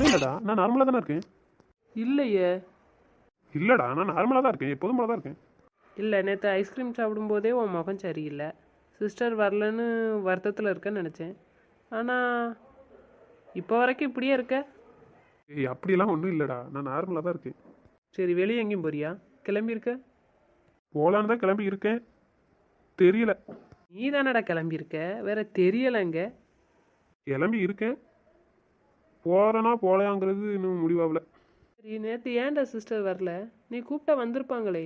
இல்லடா, நான் நார்மலா தானே இருக்கேன். இல்லையே. இல்லடா, நான் நார்மலா தான் இருக்கேன், எப்போதும் போல தான் இருக்கேன். இல்லை, நேற்று ஐஸ்கிரீம் சாப்பிடும்போதே உன் முகம் சரியில்லை. சிஸ்டர் வரலன்னு வருத்தத்தில் இருக்கேன்னு நினச்சேன். ஆனால் இப்போ வரைக்கும் இப்படியே இருக்க. ஏய், அப்படியெல்லாம் ஒன்றும் இல்லடா, நான் நார்மலா தான் இருக்கேன். சரி, வெளியே எங்கேயும் போறியா? கிளம்பியிருக்க? போலான்னு தான் கிளம்பி இருக்கேன், தெரியல. நீ தானடா கிளம்பியிருக்க, வேற தெரியலைங்க. கிளம்பி இருக்கேன், போறேனா போலையாங்கிறது இன்னும் முடிவாகல. சரி, நேற்று ஏன்டா சிஸ்டர் வரல? நீ கூப்பிட்டா வந்திருப்பாங்களே.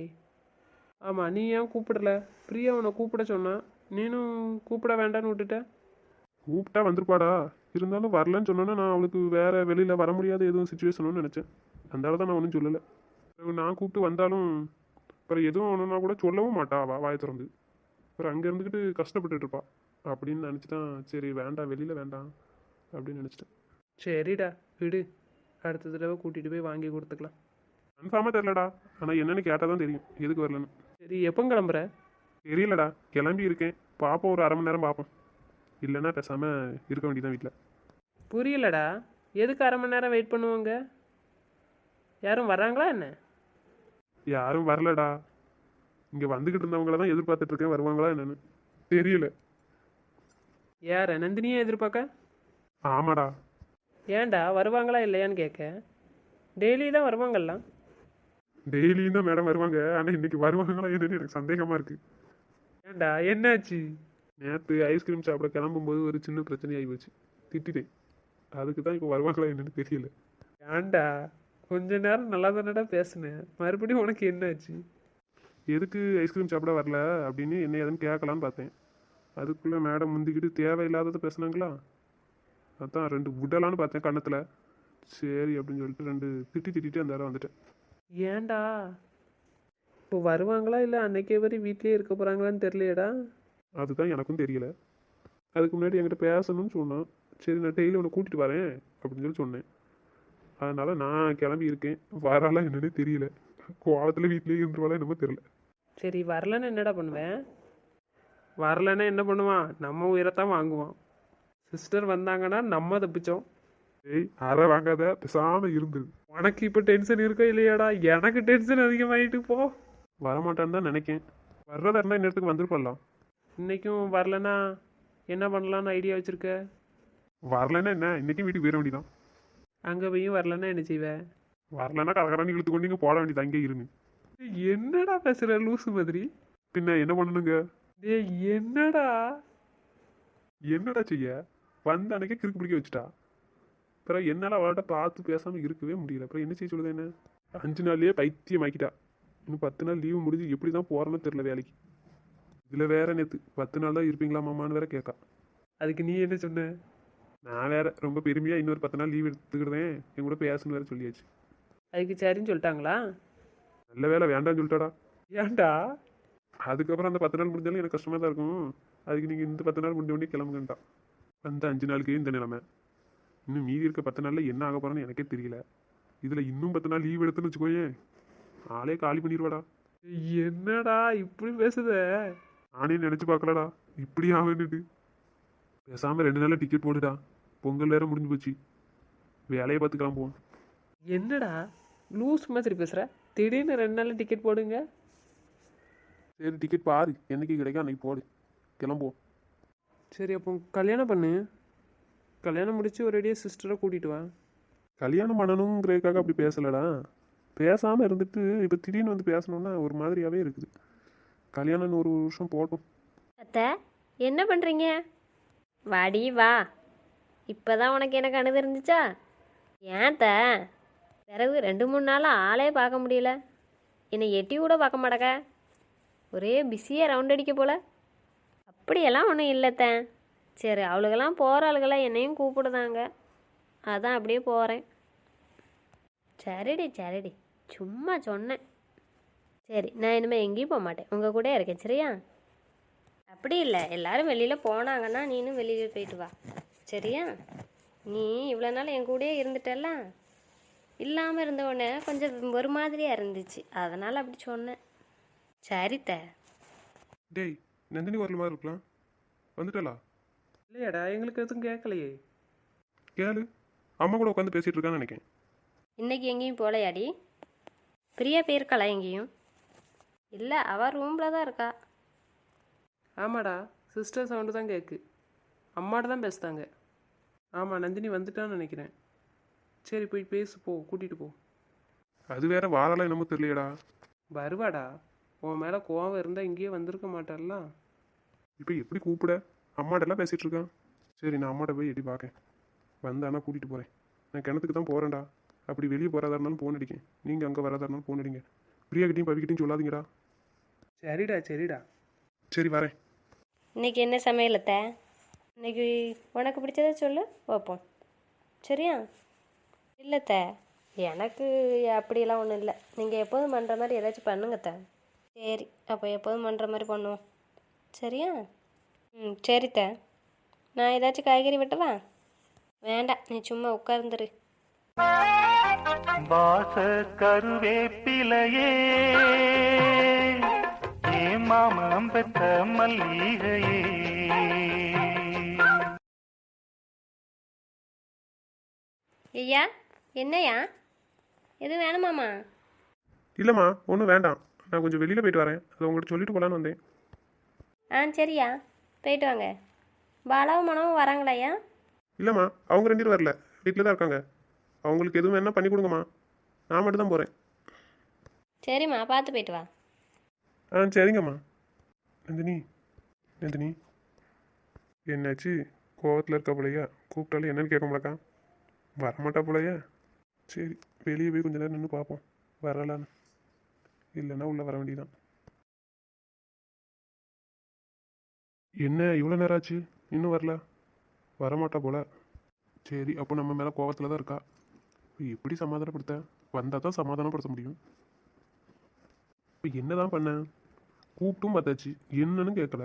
ஆமாம், நீ ஏன் கூப்பிடல? பிரியா உன்னை கூப்பிட சொன்னா, நீனும் கூப்பிட வேண்டான்னு விட்டுட்ட. கூப்பிட்டா வந்திருப்பாடா, இருந்தாலும் வரலன்னு சொன்னோன்னா நான் அவளுக்கு வேற வெளியில வர முடியாத எதுவும் சுச்சுவேஷனும் நினைச்சேன். அந்த தான் நான் ஒன்றும் சொல்லலை. நான் கூப்பிட்டு வந்தாலும் அப்புறம் எதுவும் ஒன்றுனா கூட சொல்லவும் மாட்டா, வாயை திறந்து. அப்புறம் அங்கே இருந்துக்கிட்டு கஷ்டப்பட்டுட்டு இருப்பா அப்படின்னு நினச்சி தான் சரி வேண்டாம், வெளியில் வேண்டாம் அப்படின்னு நினச்சிட்டேன். சரிடா, விடு. அடுத்த தடவை கூட்டிகிட்டு போய் வாங்கி கொடுத்துக்கலாம். கன்ஃபார்மாக தெரிலடா, ஆனால் என்னென்னு கேட்டால் தான் தெரியும் எதுக்கு வரலன்னு. சரி, எப்போ கிளம்புற? தெரியலடா, கிளம்பி இருக்கேன், பார்ப்போம், ஒரு 1/2 மணி நேரம் பார்ப்போம். இல்லைன்னா பேசாமல் இருக்க வேண்டியதான் வீட்டில். புரியலடா, எதுக்கு 1/2 மணி நேரம் வெயிட் பண்ணுவாங்க? யாரும் வராங்களா என்ன? யாரும் வரலடா, இங்கே வந்துக்கிட்டு இருந்தவங்கள தான் எதிர்பார்த்துட்டு இருக்கேன், வருவாங்களா என்னன்னு தெரியல. யார நந்தினியே எதிர்பார்க்க? ஆமாடா. ஏன்டா, வருவாங்களா இல்லையான்னு கேட்க. டெய்லி தான் வருவாங்கல்லாம். டெய்லியும் தான் மேடம் வருவாங்க, ஆனால் இன்னைக்கு வருவாங்களா என்னன்னு எனக்கு சந்தேகமாக இருக்குது. ஏன்டா, என்னாச்சு? நேற்று ஐஸ்கிரீம் சாப்பிட கிளம்பும்போது ஒரு சின்ன பிரச்சனை ஆகி போச்சு, திட்டிட்டேன். அதுக்கு தான் இப்போ வருவாங்களா என்னன்னு தெரியல. ஏன்டா, கொஞ்ச நேரம் நல்லா தானடா பேசுனேன், மறுபடியும் உனக்கு என்னாச்சு? எதுக்கு ஐஸ்கிரீம் சாப்பிட வரல அப்படின்னு என்ன ஏதுன்னு கேட்கலான்னு பார்த்தேன். அதுக்குள்ளே மேடம் முந்திக்கிட்டு தேவையில்லாததை பேசுனாங்களா, அதான் 2 விடலான்னு பார்த்தேன் கன்னத்தில். சரி அப்படின்னு சொல்லிட்டு 2 திட்டிட்டு அந்த இடம் வந்துட்டேன். ஏன்டா, இப்போ வருவாங்களா இல்லை அன்னைக்கே வரை வீட்லேயே இருக்க போகிறாங்களான்னு தெரியலையடா. அதுதான் எனக்கும் தெரியல. அதுக்கு முன்னாடி என்கிட்ட பேசணும்னு சொன்னான். சரி, நான் டெய்லி உன்னை கூட்டிகிட்டு வரேன் அப்படின்னு சொல்லி சொன்னேன். அதனால் நான் கிளம்பி இருக்கேன், வராலாம் என்னன்னு தெரியல. கோவத்தில் வீட்லேயே இருந்துருவாளா என்னமோ தெரியல. சரி, வரலன்னு என்னடா பண்ணுவேன்? வரலன்னா என்ன பண்ணுவான்? நம்ம உயிரைத்தான் வாங்குவான். சிஸ்டர் வந்தாங்கன்னா நம்ம தப்பிச்சோம். ஏய், அரை வாங்காத, பேசாமல் இருந்தது. உனக்கு இப்போ டென்ஷன் இருக்கோ இல்லையாடா? எனக்கு டென்ஷன் அதிகமாகிட்டு போ. வரமாட்டான்னு தான் நினைக்கேன். வர்றதா இருந்தால் இன்னத்துக்கு வந்துருப்படலாம். இன்றைக்கும் வரலன்னா என்ன பண்ணலான்னு ஐடியா வச்சுருக்க? வரலன்னா என்ன, இன்னைக்கும் வீட்டுக்கு போயிட வேண்டியதான். அங்கே போயும் வரலன்னா என்ன செய்வேன்? வரலன்னா கரகரன்னு இழுத்து கொண்டு இங்கே போட வேண்டியது, அங்கே இருங்க. என்னடா பேசுகிற லூசு மாதிரி? பின்ன என்ன பண்ணணுங்க? டேய், என்னடா? என்னடா செய்ய, வந்த அன்னைக்கே கிறுக்கு பிடிக்க வச்சுட்டா. அப்புறம் என்னால் அவள்கிட்ட பார்த்து பேசாமல் இருக்கவே முடியல. அப்புறம் என்ன செய்ய சொல்லுது என்ன? 5 நாள்லேயே பைத்தியம் ஆக்கிட்டா. இன்னும் 10 நாள் லீவு முடிஞ்சு எப்படி தான் போகிறேன்னு தெரில வேலைக்கு. இதில் வேற நேற்று 10 நாள் தான் இருப்பீங்களா மாமான்னு வேற கேட்கா. அதுக்கு நீ என்ன சொன்ன? நான் வேற ரொம்ப பெருமையாக இன்னொரு 10 நாள் லீவ் எடுத்துக்கிட்டேன், என் கூட பேசணுன்னு வேற சொல்லியாச்சு. அதுக்கு சரின்னு சொல்லிட்டாங்களா? நல்ல வேலை வேண்டாம்னு சொல்லிட்டாடா. ஏன்டா? அதுக்கப்புறம் அந்த 10 நாள் முடிஞ்சாலும் எனக்கு கஷ்டமாக தான் இருக்கும். அதுக்கு நீங்கள் இந்த 10 நாள் முடிஞ்ச உடனே கிளம்புங்கன்ட்டா. அந்த 5 நாளுக்கு இந்த நிலைமை. இன்னும் மீதி இருக்க 10 நாளில் என்ன ஆக போகிறேன்னு எனக்கே தெரியல. இதில் இன்னும் 10 நாள் லீவ் எடுத்துன்னு வச்சுக்கோயேன், ஆளே காலி பண்ணிடுவாடா. என்னடா இப்படி பேசுத? நானே நினச்சி பார்க்கலடா இப்படி ஆகுன்னுட்டு. பேசாமல் 2 நாளில் டிக்கெட் போடுடா, பொங்கல் வேற முடிஞ்சு போச்சு, வேலையை பார்த்து கிளம்புவோம். என்னடா லூஸ் மாதிரி பேசுகிற? திடீர்னு 2 நாள் டிக்கெட் போடுங்க. சரி, டிக்கெட் பாரு என்னைக்கு கிடைக்கும் அன்னைக்கு போடு, கிளம்புவோம். சரி, அப்போ கல்யாணம் பண்ணு. கல்யாணம் முடிச்சு ஒரேடியாக சிஸ்டரை கூட்டிகிட்டு வா. கல்யாணம் பண்ணணுங்கிறதுக்காக அப்படி பேசலடா. பேசாமல் இருந்துட்டு இப்போ திடீர்னு வந்து பேசணுன்னா ஒரு மாதிரியாகவே இருக்குது. கல்யாணம்னு ஒரு வருஷம் போட்டோம். அத்தை, என்ன பண்ணுறீங்க? வாடி வா. இப்போ தான் உனக்கு எனக்கு அணுது இருந்துச்சா? ஏன் பிறகு 2-3 நாளாக ஆளே பார்க்க முடியல. என்னை எட்டி கூட பார்க்க மாட்டேக்க. ஒரே பிஸியாக ரவுண்ட் அடிக்க போல. அப்படியெல்லாம் ஒன்றும் இல்லைத்தேன். சரி, அவளுக்கெல்லாம் போகிற ஆளுகளாம் என்னையும் கூப்பிடுதாங்க, அதான் அப்படியே போகிறேன். சரிடி சரிடி, சும்மா சொன்னேன். சரி, நான் இனிமேல் எங்கேயும் போக மாட்டேன், உங்கள் கூட இருக்கேன். சரியா? அப்படி இல்லை, எல்லாரும் வெளியில் போனாங்கன்னா நீனும் வெளியில் போயிட்டு வா. சரியா? நீ இவ்வளோ நாள் என் கூடயே இருந்துட்டல்ல, இல்லாமல் இருந்தவொடனே கொஞ்சம் ஒரு மாதிரியாக இருந்துச்சு, அதனால் அப்படி சொன்னேன். சரித்த. டேய், நந்தினி வரல மாதிரி இருக்கலாம், வந்துட்டலா? இல்லையாடா, எங்களுக்கு எதுவும் கேட்கலையே. கேளு. அம்மா கூட உட்காந்து பேசிகிட்டு இருக்கான்னு நினைக்கிறேன். இன்னைக்கு எங்கேயும் போகலையாடி? பிரியா போயிருக்காளா எங்கேயும்? இல்லை, அவள் ரூமில் தான் இருக்கா. ஆமாடா, சிஸ்டர் சவுண்டு தான் கேட்கு. அம்மாட்ட தான் பேசுதாங்க. ஆமாம், நந்தினி வந்துட்டான்னு நினைக்கிறேன். சரி போய் பேசு, போ, கூட்டிகிட்டு போ. அது வேற வாராலாம் என்னமோ தெரியலையடா. வருவாடா. உன் மேலே கோவம் இருந்தால் இங்கேயே வந்திருக்க மாட்டாள்ல. இப்போ எப்படி கூப்பிட? அம்மாட்டெல்லாம் பேசிகிட்டு இருக்கான். சரி, நான் அம்மாட்ட போய் எட்டி பார்க்கேன். வந்தானா கூட்டிகிட்டு போகிறேன். நான் கிணத்துக்கு தான் போகிறேன்டா. அப்படி வெளியே போகிறதா இருந்தாலும் ஃபோன் அடிக்கேன். நீங்கள் அங்கே வரதா இருந்தாலும் ஃபோன் அடிங்க. பிரியாக்கிட்டையும் பவிக்கிட்டையும் சொல்லாதீங்கடா. சரிடா சரிடா. சரி, வரேன். இன்னைக்கு என்ன சமையலத்த? இன்னைக்கு உனக்கு பிடிச்சதை சொல்லு, வைப்போம். சரியா? இல்லைத்த, எனக்கு அப்படியெல்லாம் ஒன்றும் இல்லை. நீங்கள் எப்போதும் பண்ணுற மாதிரி ஏதாச்சும் பண்ணுங்கத்த. சரி, அப்போ எப்போதும் பண்ணுற மாதிரி பண்ணுவோம். சரியா? ம், சரித்த. நான் ஏதாச்சும் காய்கறி வெட்டவா? வேண்டாம், நீ சும்மா உட்கார்ந்துரு. வாச கருவேப்பிலையே ஏ மாமம் பெற்ற மல்லிகையே. ஐயா, என்னையா? எதுவும் வேணுமாம்மா? இல்லைம்மா, ஒன்றும் வேண்டாம். நான் கொஞ்சம் வெளியில் போயிட்டு வரேன். அதை உங்கள்கிட்ட சொல்லிட்டு போகலான்னு வந்தேன். ஆ, சரியா, போயிட்டு வாங்க. பாலாவும் மனமும் வராங்களாய்யா? இல்லைம்மா, அவங்க 2 பேரும் வரல. வீட்டில் தான் இருக்காங்க. அவங்களுக்கு எதுவும் வேணால் பண்ணி கொடுங்கம்மா. நான் மட்டும் தான் போகிறேன். சரிம்மா, பார்த்து போயிட்டு வா. ஆ, சரிங்கம்மா. நந்தினி, நந்தினி, என்னாச்சு? கோவத்தில் இருக்கா போலையா? கூப்பிட்டாலும் என்னன்னு கேட்க மாட்டா? வரமாட்டா போலையா? சரி, வெளியே போய் கொஞ்ச நேரம் நின்று பார்ப்போம். வரலான்னு. இல்லைன்னா உள்ளே வர வேண்டியதான். என்ன இவ்வளோ நேரம் ஆச்சு, இன்னும் வரல? வரமாட்டா போல. சரி, அப்போ நம்ம மேலே கோவத்தில் தான் இருக்கா. இப்போ எப்படி சமாதானப்படுத்த? வந்தால் தான் சமாதானப்படுத்த முடியும். இப்போ என்ன தான் பண்ண? கூப்பிட்டும் பார்த்தாச்சு, என்னன்னு கேட்கல.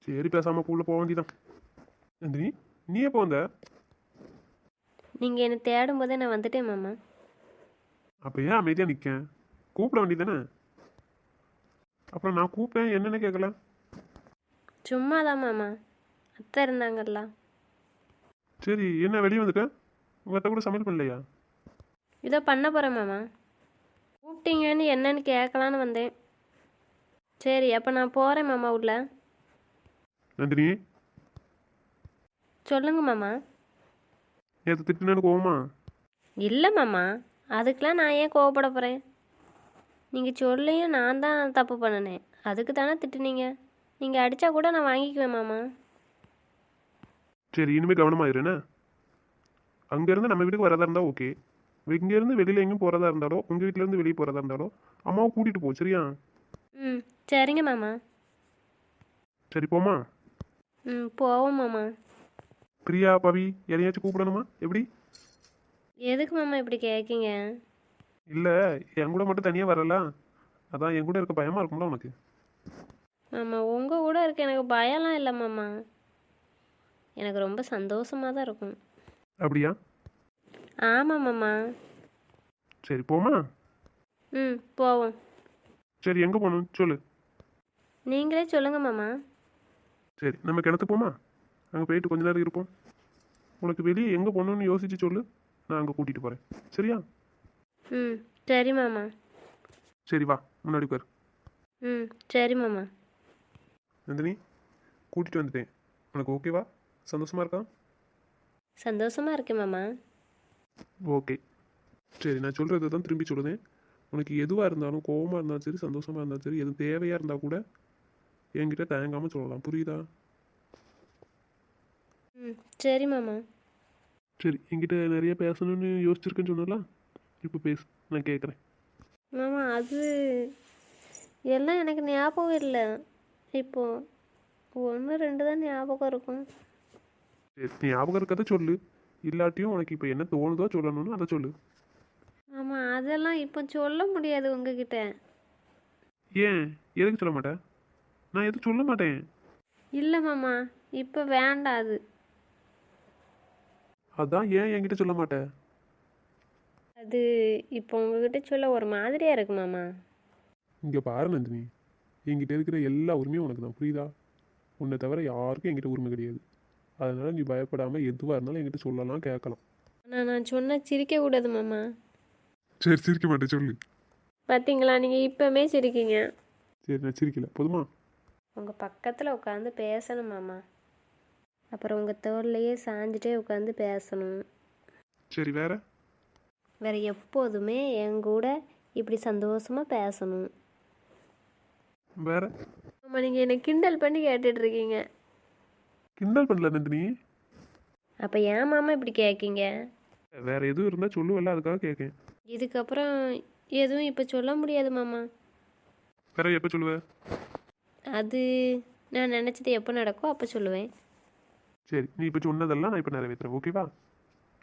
சரி, பேசாமல் உள்ள போக வேண்டியதான். நந்தினி, நீ எப்போ வந்த? நீங்கள் என்னை தேடும் போதே நான் வந்துட்டேன் மாமா. அப்போ ஏன் அமைதியாக நிற்கேன்? கூப்பிட வேண்டியதானே? அப்புறம் நான் கூப்பிட்டேன், என்னன்னு கேட்கல. சும்மா தான் மாமா, அத்தை இருந்தாங்கல்ல. சரி, என்ன வெளியே வந்துட்டேன்? உங்கள் அத்தை கூட சமையல் பண்ணலையா? இதோ பண்ண போகிறேன் மாமா. கூப்பிட்டீங்கன்னு என்னன்னு கேட்கலான்னு வந்தேன். சரி, அப்போ நான் போகிறேன் மாமா உள்ள. நந்தினி, சொல்லுங்க மாமா. நேற்று திட்டுனேன்னு கோவமா? இல்லை மாமா, அதுக்கெலாம் நான் ஏன் கோவப்பட போகிறேன்? நீங்கள் சொல்லியும் நான் தான் தப்பு பண்ணினேன், அதுக்கு தானே திட்டுனீங்க. நீங்கள் அடித்தா கூட நான் வாங்கிக்குவேன் மாமா. சரி, இனிமேல் கவனமாயிருண்ணே. அங்கேருந்து நம்ம வீட்டுக்கு வரதா இருந்தால் ஓகே. இங்கேருந்து வெளியில் எங்கேயும் போகிறதா இருந்தாலோ, உங்கள் வீட்டிலேருந்து வெளியே போகிறதா இருந்தாலோ அம்மாவை கூட்டிகிட்டு போ, சரியா? ம், சரிங்க மாமா. சரி, போமா. ம், போவோம் மாமா. பிரியா, பவி எதையாச்சும் கூப்பிடணுமா? எப்படி? எதுக்கு மாமா இப்படி கேட்கீங்க? இல்லை, என் கூட மட்டும் தனியாக வரல. அதான் என் கூட இருக்க பயமாக இருக்கும்ல உனக்கு. மாமா, உங்கள் கூட இருக்க எனக்கு பயம்லாம் இல்லை மாமா. எனக்கு ரொம்ப சந்தோஷமாக தான் இருக்கும். அப்படியா? ஆமாம் மாமா. சரி, போமா. ம், போவோம். சரி, எங்கே போகணும் சொல்லு. நீங்களே சொல்லுங்கள் மாமா. சரி, நம்ம கிணத்து போமா. அங்கே போயிட்டு கொஞ்ச நேரம் இருப்போம். உனக்கு வெளியே எங்கே போகணுன்னு யோசிச்சு சொல்லு, நான் அங்கே கூட்டிகிட்டு போகிறேன், சரியா? ம், சரி மாமா. சரி, வா, முன்னாடி உட்காரு. ம், சரி மாமா. நந்தினி, கூட்டிகிட்டு வந்துட்டேன். உனக்கு ஓகேவா? சந்தோஷமா இருக்கா? சந்தோஷமாக இருக்கேன் மாமா. ஓகே. சரி, நான் சொல்கிறது தான் திரும்பி சொல்லுதேன். உனக்கு எதுவாக இருந்தாலும், கோவமாக இருந்தாலும் சரி, சந்தோஷமாக இருந்தாலும் சரி, எது தேவையாக இருந்தால் கூட என்கிட்ட தயங்காமல் சொல்லலாம், புரியுதா? ம், சரி மாமா. சரி, என்கிட்ட நிறைய பேசணும்னு யோசிச்சிருக்கேன்னு சொன்னலாம், இப்போ பேசு, நான் கேட்குறேன். மாமா, அது எல்லாம் எனக்கு ஞாபகம் இல்லை. இப்போது 1 2 தான் ஞாபகம் இருக்கும். சரி, நீ ஞாபகம் இருக்கதை சொல்லு. இல்லாட்டியும் உனக்கு இப்போ என்ன தோணுதோ சொல்லணும்னு அதை சொல்லு. ஆமாம், அதெல்லாம் இப்போ சொல்ல முடியாது உங்ககிட்ட. ஏன், எதுக்கு சொல்ல மாட்டேன்? நான் எதுவும் சொல்ல மாட்டேன். இல்லை மாமா, இப்போ வேண்டாம் அது. அதான் ஏன் என்கிட்ட சொல்ல மாட்டேன்? அது இப்போ உங்ககிட்ட சொல்ல ஒரு மாதிரியாக இருக்கு மாமா. இங்கே பாரு நந்தினி, என்கிட்ட இருக்கிற எல்லா உரிமையும் உனக்கு தான், புரியுதா? உன்னை தவிர யாருக்கும் என்கிட்ட உரிமை கிடையாது. அதனால நீ பயப்படாமல் எதுவாக இருந்தாலும் என்கிட்ட சொல்லலாம், கேட்கலாம். ஆனால் நான் சொன்னால் சிரிக்கக்கூடாது மாமா. சரி, சிரிக்க மாட்டேன், சொல்லு. பார்த்தீங்களா, நீங்கள் இப்போமே சிரிக்கீங்க. சரி, நான் சிரிக்கல, போதுமா? உங்கள் பக்கத்தில் உட்காந்து பேசணும் மாமா. அப்புறம் உங்கள் தோல்லையே சாஞ்சிட்டே உட்காந்து பேசணும். சரி, வேற? வேறு எப்போதுமே என் கூட இப்படி சந்தோஷமாக பேசணும். வேற? ஆமாம், நீங்கள் என்னை கிண்டல் பண்ணி கேட்டுட்ருக்கீங்க. கிண்டல் பண்ணல நந்தினி. அப்போ ஏன் மாமா இப்படி கேட்கீங்க? வேற எதுவும் இருந்தால் சொல்லுவல்ல, அதுக்காக கேட்கேன். இதுக்கப்புறம் எதுவும் இப்போ சொல்ல முடியாது மாமா. வேற எப்போ சொல்லுவேன்? அது நான் நினச்சது எப்போ நடக்கோ அப்போ சொல்லுவேன். சரி, நீ இப்போ சொன்னதெல்லாம் நான் இப்போ நிறைவேற்றுறேன், ஓகேவா?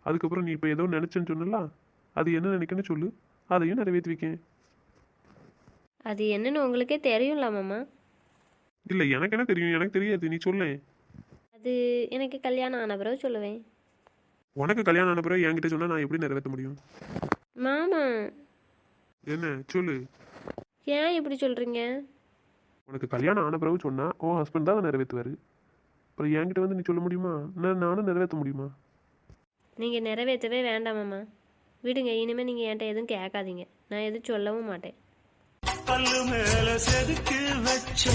அதுக்கப்புறம் நீ இப்போ ஏதோ நினச்சேன்னு சொன்னல, அது என்ன நினைக்கன்னு சொல்லு, அதையும் நிறைவேற்றி வைக்கேன். அது என்னன்னு உங்களுக்கே தெரியும்ல மாமா. இல்லை, எனக்கு என்ன தெரியும்? எனக்கு தெரியாது, நீ சொல்லேன். அது எனக்கு கல்யாணம் ஆன பிறகு சொல்லுவேன். உனக்கு கல்யாணம் ஆன பிறகு என்கிட்ட சொன்னால் நான் எப்படி நிறைவேற்ற முடியும்? மாமா, என்ன சொல்லு? ஏன் இப்படி சொல்கிறீங்க? உனக்கு கல்யாணம் ஆன பிறகு சொன்னால் உன் ஹஸ்பண்ட் தான் அதை நிறைவேற்றுவார். அப்புறம் என்கிட்ட வந்து நீ சொல்ல முடியுமா? நானும் நிறைவேற்ற முடியுமா? நீங்கள் நிறைவேற்றவே வேண்டாம் மாமா. விடுங்க, இனிமேல் நீங்கள் என்கிட்ட எதுவும் கேட்காதீங்க. நான் எதுவும் சொல்லவும் மாட்டேன். பல்லு மேல செதுக்கி வச்ச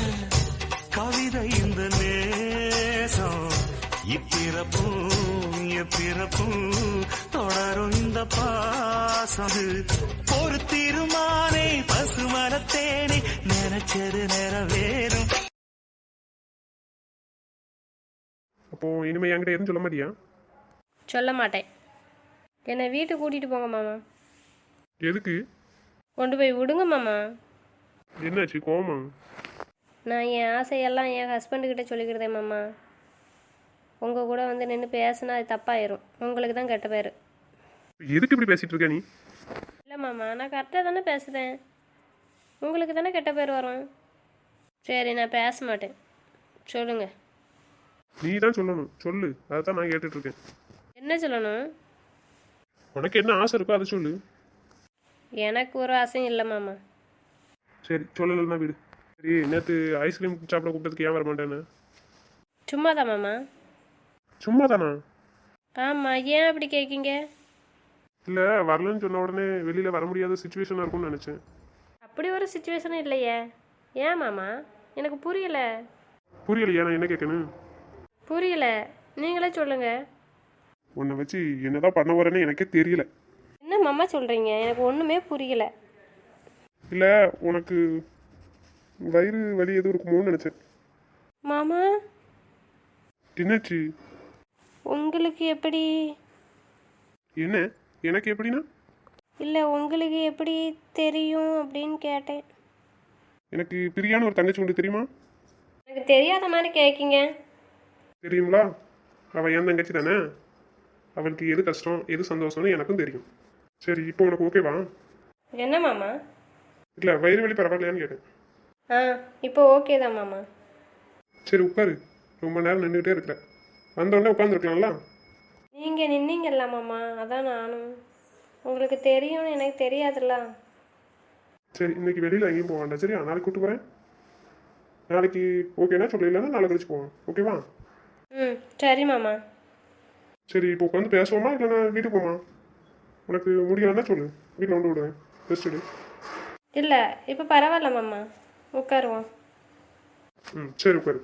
கவிதை இந்த நேசம், இப்பிறப்பும் எப்பிறப்பும் தொடரும் இந்த பாசம். ஒரு திருமானை பசுமரத்தேனே நினைச்சது நிறைவேறும். அப்போ இனிமேல் என்கிட்ட எதுவும் சொல்ல மாட்டியா? சொல்ல மாட்டேன். என்னை வீட்டுக்கு கூட்டிகிட்டு போங்க மாமா. எதுக்கு? கொண்டு போய் விடுங்க மாமா. என்னாச்சு, கோவமா? நான் என் ஆசையெல்லாம் என் ஹஸ்பண்டுக்கிட்ட சொல்லிக்கிறதேன் மாமா. உங்கள் கூட வந்து நின்று பேசினா அது தப்பாயிரும். உங்களுக்கு தான் கெட்ட பேர். எதுக்கு இப்படி பேசிட்டு இருக்க நீ? இல்லை மாமா, நான் கரெக்டாக தானே பேசுகிறேன். உங்களுக்கு தானே கெட்ட பேர் வரும். சரி, நான் பேச மாட்டேன். சொல்லுங்கள். நீ தான் சொல்லணும், சொல்லு. அதை தான் நான் கேட்டுட்ருக்கேன். என்ன சொல்லணும்? உனக்கு என்ன ஆசை இருக்கோ அதை சொல்லு. எனக்கு ஒரு ஆசையும் இல்லை மாமா. சரி, சொல்லலைன்னா விடு. சரி, நேற்று ஐஸ்கிரீம் சாப்பிட கூப்பிட்டதுக்கு ஏன் வர மாட்டேன்னு? சும்மா தான் மாமா. சும்மா தானா? ஆமாம், ஏன் அப்படி கேட்கீங்க? இல்லை, வரலன்னு சொன்ன உடனே வெளியில் வர முடியாத சுச்சுவேஷனாக இருக்கும்னு நினச்சேன். அப்படி ஒரு சுச்சுவேஷனும் இல்லையே. ஏன் மாமா? எனக்கு புரியல. புரியலையா? நான் என்ன கேட்கணும்? புரியல, நீங்களே சொல்லுங்கள். உன்னை வச்சு என்னதான் பண்ண வரேன்னு எனக்கே தெரியல. என்ன மாமா சொல்கிறீங்க? எனக்கு ஒன்றுமே புரியல. இல்லை, உனக்கு வயிறு வலி எதுவும் இருக்குமோன்னு நினச்சேன். மாமா, என்னாச்சு? உங்களுக்கு எப்படி? என்ன எனக்கு எப்படின்னா? இல்லை, உங்களுக்கு எப்படி தெரியும் அப்படின்னு கேட்டேன். எனக்கு பிரியான்னு ஒரு தங்கச்சி உண்டு, தெரியுமா? எனக்கு தெரியாத மாதிரி கேட்கீங்க. தெரியுங்களா? அவள் என் தங்கச்சி தானே. அவளுக்கு எது கஷ்டம் எது சந்தோஷம்னு எனக்கும் தெரியும். சரி, இப்போ உனக்கு ஓகேவா? என்ன மாமா? இல்லை, வயிறு வலி பரவாயில்லையான்னு கேட்டேன். ஆ, இப்போ ஓகே தான் மாமா. சரி, உட்காரு. ரொம்ப நேரம் நின்றுக்கிட்டே இருக்கிற. வந்தோடனே உட்காந்துருக்கலாம்ல? நீங்கள் நின்னீங்கல்ல மாமா, அதான் நானும். உங்களுக்கு தெரியும்னு எனக்கு தெரியாதுல்ல. சரி, இன்னைக்கு வெளியில் எங்கேயும் போக வேண்டாம், சரியா? நாளைக்கு கூப்பிட்டு போகிறேன். நாளைக்கு ஓகேனா சொல்லி, இல்லைன்னா நாளை கழிச்சு போவோம், ஓகேவா? ம், சரி மாமா. சரி, இப்போ உட்காந்து பேசுவோமா இல்லைன்னா வீட்டுக்கு போமா? உனக்கு முடியலன்னா சொல்லு, வீட்டில் கொண்டு விடுவேன், ரெஸ்ட் எடு. இல்லை, இப்போ பரவாயில்ல மாமா, உட்காருவோம். ம், சரி, உட்காரு.